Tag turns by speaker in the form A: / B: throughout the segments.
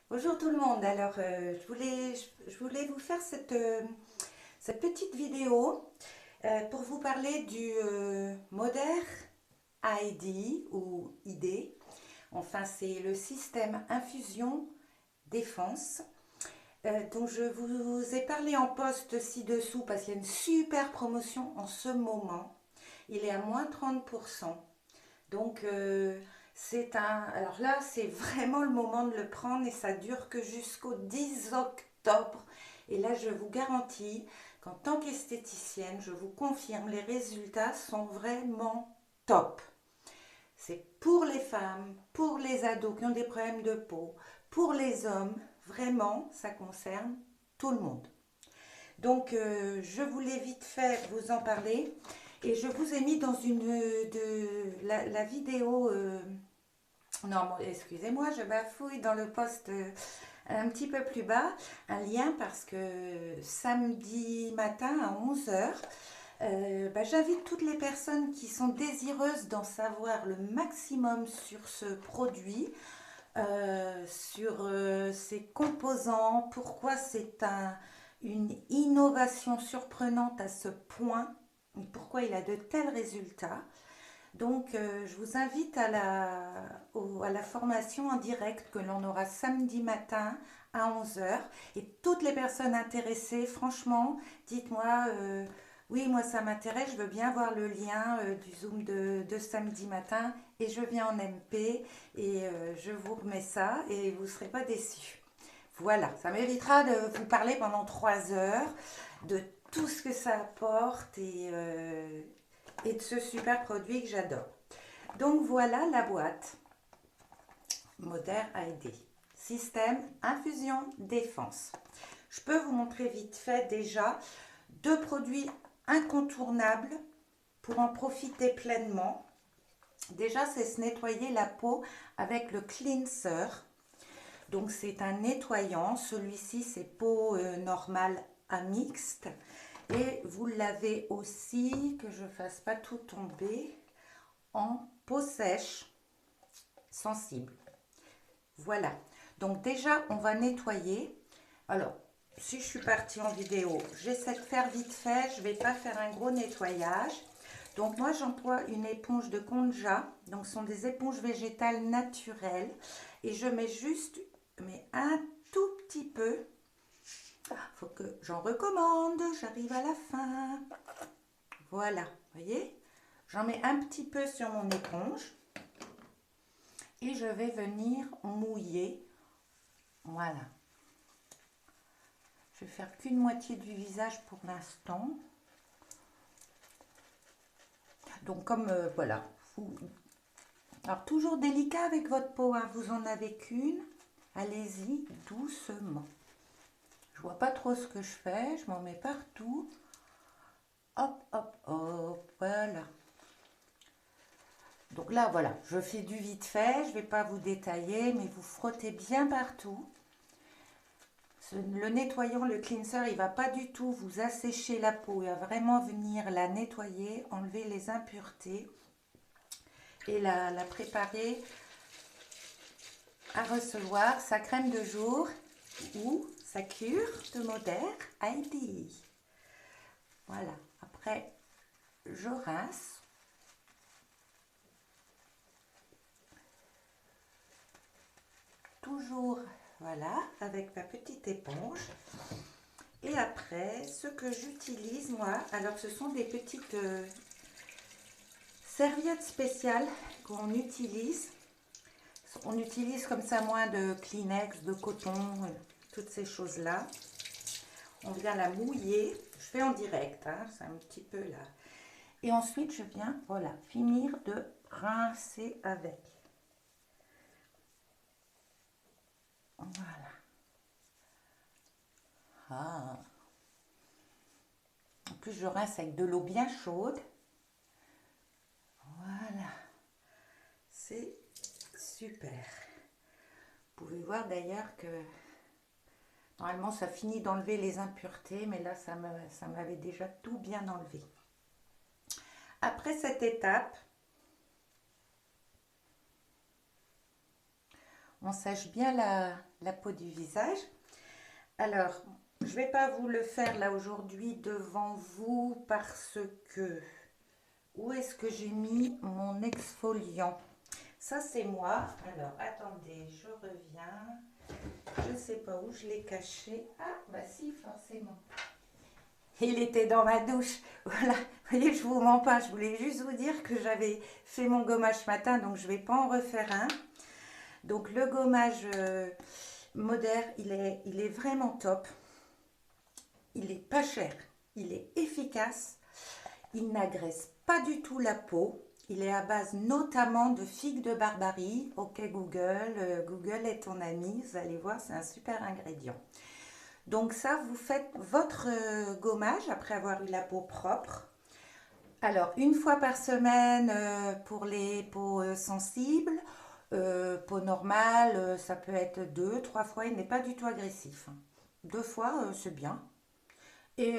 A: Bonjour tout le monde. Alors, je voulais vous faire cette petite vidéo pour vous parler du Moder ID ou ID. Enfin, c'est le système infusion défense dont je vous ai parlé en post ci-dessous parce qu'il y a une super promotion en ce moment. Il est à moins 30%. Donc, alors là, c'est vraiment le moment de le prendre et ça dure que jusqu'au 10 octobre. Et là, je vous garantis qu'en tant qu'esthéticienne, je vous confirme, les résultats sont vraiment top. C'est pour les femmes, pour les ados qui ont des problèmes de peau, pour les hommes, vraiment, ça concerne tout le monde. Donc, je voulais vite fait vous en parler et je vous ai mis dans la vidéo. Non, excusez-moi, je bafouille dans le poste un petit peu plus bas, un lien parce que samedi matin à 11 heures, j'invite toutes les personnes qui sont désireuses d'en savoir le maximum sur ce produit, sur ses composants, pourquoi une innovation surprenante à ce point, et pourquoi il a de tels résultats. Donc, je vous invite à la formation en direct que l'on aura samedi matin à 11 heures. Et toutes les personnes intéressées, franchement, dites-moi, oui, moi ça m'intéresse, je veux bien voir le lien du Zoom de samedi matin et je viens en MP et je vous remets ça et vous ne serez pas déçus. Voilà, ça m'évitera de vous parler pendant 3 heures de tout ce que ça apporte et de ce super produit que j'adore. Donc voilà la boîte Moder ID. Système infusion défense. Je peux vous montrer vite fait déjà deux produits incontournables pour en profiter pleinement. Déjà, c'est se nettoyer la peau avec le cleanser. Donc c'est un nettoyant. Celui-ci, c'est peau normale à mixte. Et vous l'avez aussi, que je ne fasse pas tout tomber, en peau sèche sensible. Voilà. Donc déjà, on va nettoyer. Alors, si je suis partie en vidéo, j'essaie de faire vite fait. Je ne vais pas faire un gros nettoyage. Donc moi, j'emploie une éponge de Konja. Donc ce sont des éponges végétales naturelles. Et je mets juste un tout petit peu. Il faut que j'en recommande. J'arrive à la fin. Voilà, vous voyez, j'en mets un petit peu sur mon éponge et je vais venir mouiller. Voilà. Je vais faire qu'une moitié du visage pour l'instant. Donc comme voilà. Alors toujours délicat avec votre peau, hein. Vous en avez qu'une. Allez-y doucement. Je vois pas trop ce que je fais. Je m'en mets partout. Hop, hop, hop. Voilà. Donc là, voilà, je fais du vite fait, je ne vais pas vous détailler, mais vous frottez bien partout. Le nettoyant, le cleanser, il ne va pas du tout vous assécher la peau, il va vraiment venir la nettoyer, enlever les impuretés et la préparer à recevoir sa crème de jour ou sa cure de Moder ID. Voilà, après je rince. Toujours, voilà, avec ma petite éponge. Et après, ce que j'utilise, moi, alors ce sont des petites serviettes spéciales qu'on utilise. On utilise comme ça moins de Kleenex, de coton, toutes ces choses-là. On vient la mouiller. Je fais en direct, hein, c'est un petit peu là. Et ensuite, je viens, voilà, finir de rincer avec. Voilà. Ah. En plus, je rince avec de l'eau bien chaude. Voilà. C'est super. Vous pouvez voir d'ailleurs que normalement ça finit d'enlever les impuretés, mais là ça m'avait déjà tout bien enlevé. Après cette étape, on sèche bien la peau du visage. Alors, je ne vais pas vous le faire là aujourd'hui devant vous parce que... Où est-ce que j'ai mis mon exfoliant? Ça, c'est moi. Alors, attendez, je reviens. Je ne sais pas où je l'ai caché. Ah, bah si, forcément. Il était dans ma douche. Voilà. Vous voyez, je vous mens pas. Je voulais juste vous dire que j'avais fait mon gommage ce matin, donc je ne vais pas en refaire un. Donc, le gommage Moder, il est vraiment top. Il est pas cher. Il est efficace. Il n'agresse pas du tout la peau. Il est à base notamment de figues de Barbarie. Ok Google, Google est ton ami. Vous allez voir, c'est un super ingrédient. Donc ça, vous faites votre gommage après avoir eu la peau propre. Alors, une fois par semaine pour les peaux sensibles. Peau normale, ça peut être 2, 3 fois. Il n'est pas du tout agressif. 2 fois, c'est bien. Et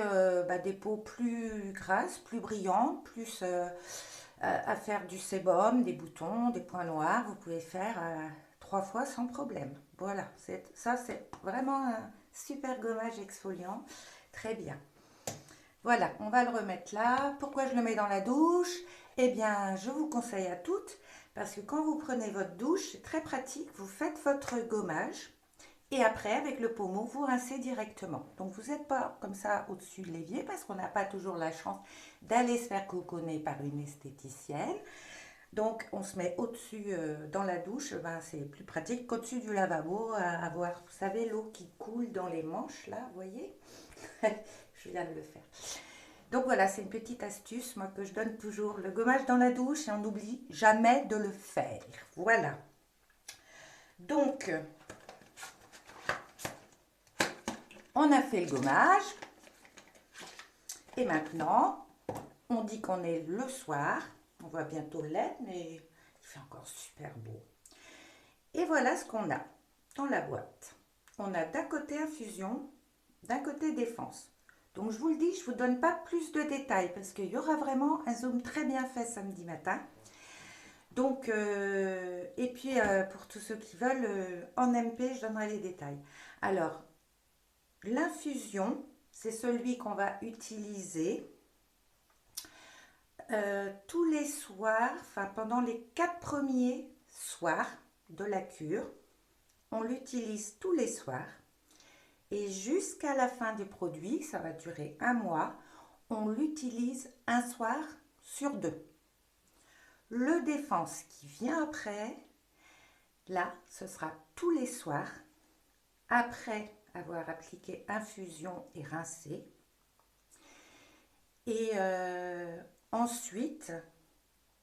A: des peaux plus grasses, plus brillantes, plus à faire du sébum, des boutons, des points noirs. Vous pouvez faire 3 fois sans problème. Voilà, ça c'est vraiment un super gommage exfoliant. Très bien. Voilà, on va le remettre là. Pourquoi je le mets dans la douche? Eh bien, je vous conseille à toutes, parce que quand vous prenez votre douche, c'est très pratique. Vous faites votre gommage. Et après, avec le pommeau, vous rincez directement. Donc, vous n'êtes pas comme ça au-dessus de l'évier parce qu'on n'a pas toujours la chance d'aller se faire coconner par une esthéticienne. Donc, on se met au-dessus dans la douche. Ben, c'est plus pratique qu'au-dessus du lavabo à avoir, vous savez, l'eau qui coule dans les manches, là, vous voyez. Je viens de le faire. Donc, voilà, c'est une petite astuce, moi, que je donne toujours. Le gommage dans la douche et on n'oublie jamais de le faire. Voilà. Donc... on a fait le gommage et maintenant on dit qu'on est le soir, on va bientôt l'être mais il fait encore super beau. Et voilà ce qu'on a dans la boîte. On a d'un côté infusion, d'un côté défense. Donc je vous le dis, je ne vous donne pas plus de détails parce qu'il y aura vraiment un zoom très bien fait samedi matin. Donc, et puis pour tous ceux qui veulent, en MP, je donnerai les détails. Alors, l'infusion, c'est celui qu'on va utiliser tous les soirs, enfin pendant les 4 premiers soirs de la cure. On l'utilise tous les soirs et jusqu'à la fin du produit, ça va durer 1 mois, on l'utilise un soir sur 2. Le défense qui vient après, là, ce sera tous les soirs après avoir appliqué infusion et rincé. Et ensuite,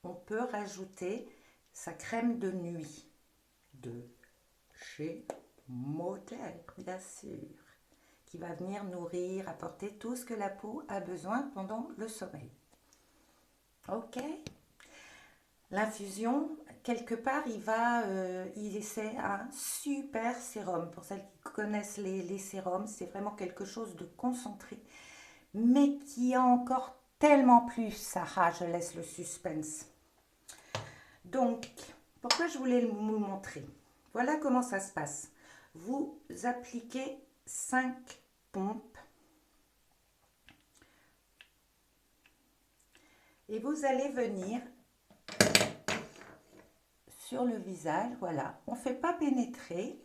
A: on peut rajouter sa crème de nuit de chez Moder, bien sûr, qui va venir nourrir, apporter tout ce que la peau a besoin pendant le sommeil. Ok? L'infusion, quelque part, c'est un super sérum. Pour celles qui connaissent les sérums, c'est vraiment quelque chose de concentré, mais qui a encore tellement plus. Sarah, je laisse le suspense. Donc, pourquoi je voulais vous montrer? Voilà comment ça se passe. Vous appliquez 5 pompes et vous allez venir sur le visage, voilà. On ne fait pas pénétrer.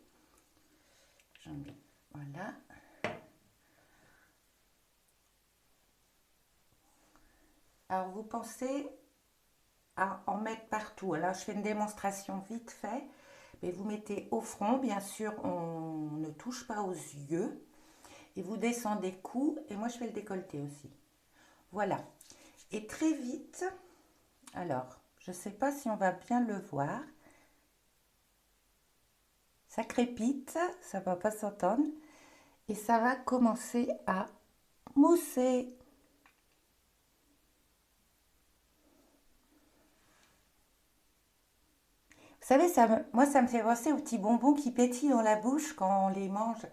A: Voilà. Alors, vous pensez à en mettre partout. Alors, je fais une démonstration vite fait. Mais vous mettez au front, bien sûr, on ne touche pas aux yeux. Et vous descendez cou. Et moi, je fais le décolleté aussi. Voilà. Et très vite, alors, je ne sais pas si on va bien le voir. Ça crépite, ça ne va pas s'entendre. Et ça va commencer à mousser. Vous savez, moi, ça me fait penser aux petits bonbons qui pétillent dans la bouche quand on les mange.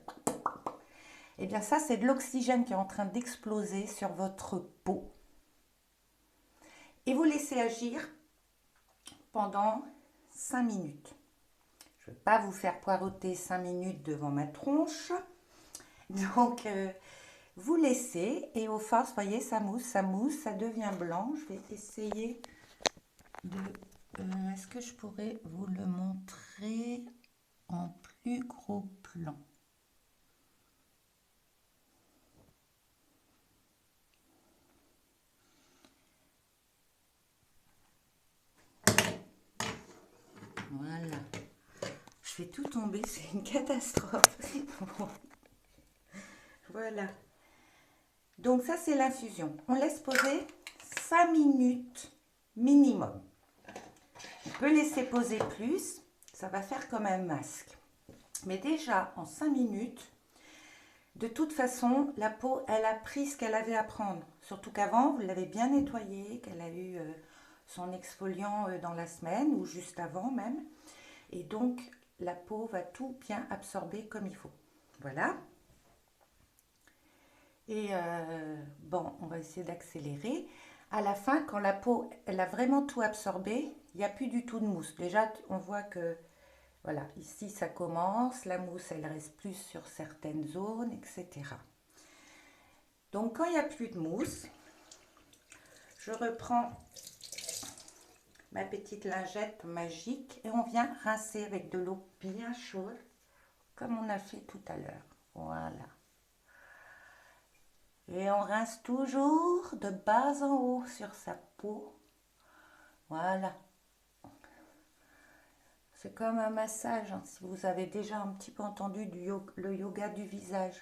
A: Eh bien, ça, c'est de l'oxygène qui est en train d'exploser sur votre peau. Et vous laissez agir pendant 5 minutes. je ne vais pas vous faire poireauter 5 minutes devant ma tronche. Donc, vous laissez et au force, voyez, ça mousse, ça devient blanc. Je vais essayer de... Est-ce que je pourrais vous le montrer en plus gros plan? Voilà. Je fais tout tomber, c'est une catastrophe. Voilà. Donc ça, c'est l'infusion. On laisse poser 5 minutes minimum. On peut laisser poser plus, ça va faire comme un masque. Mais déjà, en 5 minutes, de toute façon, la peau, elle a pris ce qu'elle avait à prendre. Surtout qu'avant, vous l'avez bien nettoyée, qu'elle a eu son exfoliant dans la semaine ou juste avant même. Et donc, la peau va tout bien absorber comme il faut. Voilà. Et bon, on va essayer d'accélérer. À la fin, quand la peau, elle a vraiment tout absorbé, il n'y a plus du tout de mousse. Déjà, on voit que, voilà, ici ça commence, la mousse, elle reste plus sur certaines zones, etc. Donc, quand il n'y a plus de mousse, je reprends ma petite lingette magique et on vient rincer avec de l'eau bien chaude, comme on a fait tout à l'heure. Voilà. Et on rince toujours de bas en haut sur sa peau. Voilà. C'est comme un massage, hein, si vous avez déjà un petit peu entendu le yoga du visage.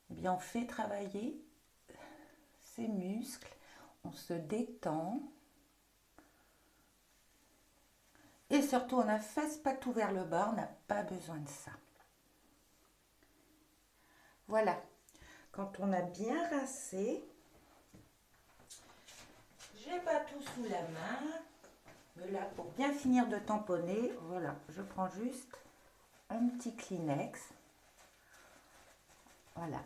A: Eh bien, on fait travailler ses muscles, on se détend. Et surtout, on a fesse pas tout vers le bas, on n'a pas besoin de ça. Voilà. Quand on a bien rincé, j'ai pas tout sous la main. Mais là, pour bien finir de tamponner, voilà, je prends juste un petit Kleenex. Voilà.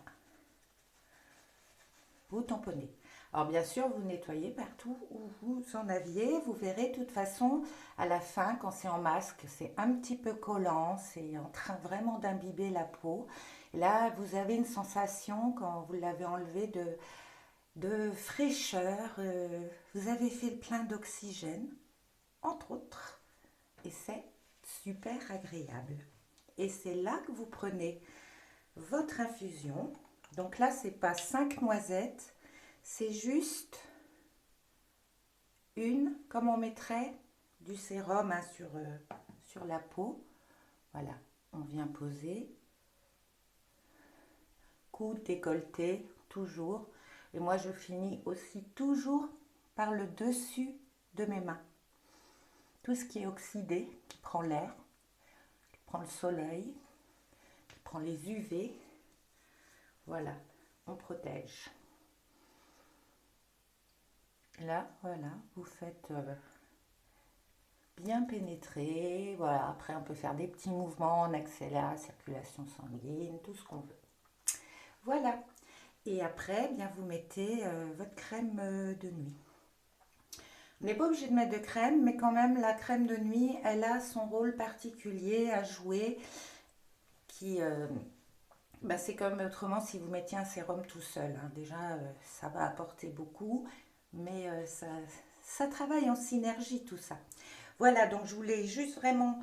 A: Vous tamponnez. Alors bien sûr, vous nettoyez partout où vous en aviez. Vous verrez de toute façon, à la fin, quand c'est en masque, c'est un petit peu collant. C'est en train vraiment d'imbiber la peau. Et là, vous avez une sensation, quand vous l'avez enlevé, de fraîcheur. Vous avez fait le plein d'oxygène, entre autres. Et c'est super agréable. Et c'est là que vous prenez votre infusion. Donc là, c'est pas 5 noisettes, c'est juste une, comme on mettrait du sérum hein, sur la peau. Voilà, on vient poser. Coude, décolleté, toujours. Et moi, je finis aussi toujours par le dessus de mes mains. Tout ce qui est oxydé, qui prend l'air, qui prend le soleil, qui prend les UV. Voilà, on protège. Là, voilà, vous faites bien pénétrer. Voilà, après on peut faire des petits mouvements, on accélère la circulation sanguine, tout ce qu'on veut. Voilà. Et après, bien vous mettez votre crème de nuit. On n'est pas obligé de mettre de crème, mais quand même la crème de nuit, elle a son rôle particulier à jouer qui... c'est comme autrement si vous mettiez un sérum tout seul. Hein. Déjà, ça va apporter beaucoup, mais ça travaille en synergie tout ça. Voilà, donc je voulais juste vraiment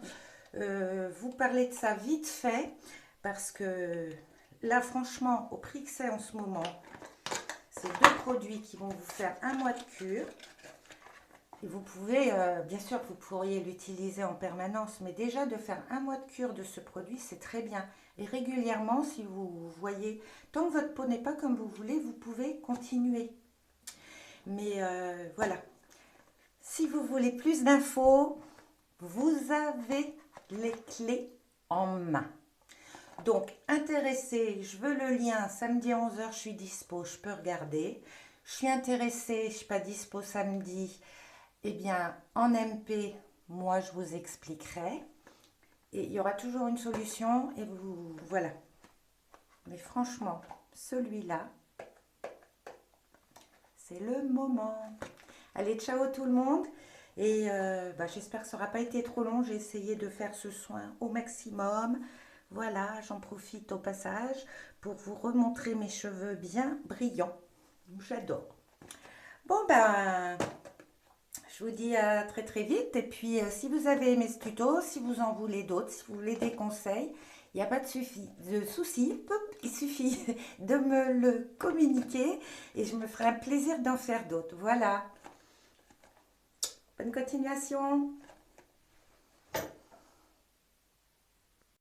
A: vous parler de ça vite fait, parce que là, franchement, au prix que c'est en ce moment, c'est 2 produits qui vont vous faire 1 mois de cure. Et vous pouvez, bien sûr, vous pourriez l'utiliser en permanence, mais déjà de faire 1 mois de cure de ce produit, c'est très bien. Et régulièrement, si vous voyez, tant que votre peau n'est pas comme vous voulez, vous pouvez continuer. Mais voilà. Si vous voulez plus d'infos, vous avez les clés en main. Donc, intéressé, je veux le lien, samedi à 11 h, je suis dispo, je peux regarder. Je suis intéressée, je ne suis pas dispo samedi, eh bien, en MP, moi, je vous expliquerai. Et il y aura toujours une solution et vous, voilà. Mais franchement, celui-là, c'est le moment. Allez, ciao tout le monde. Et j'espère que ça n'aura pas été trop long. J'ai essayé de faire ce soin au maximum. Voilà, j'en profite au passage pour vous remontrer mes cheveux bien brillants. J'adore. Bon ben, je vous dis à très très vite. Et puis si vous avez aimé ce tuto, si vous en voulez d'autres, si vous voulez des conseils, il n'y a pas de souci. Il suffit de me le communiquer et je me ferai un plaisir d'en faire d'autres. Voilà. Bonne continuation.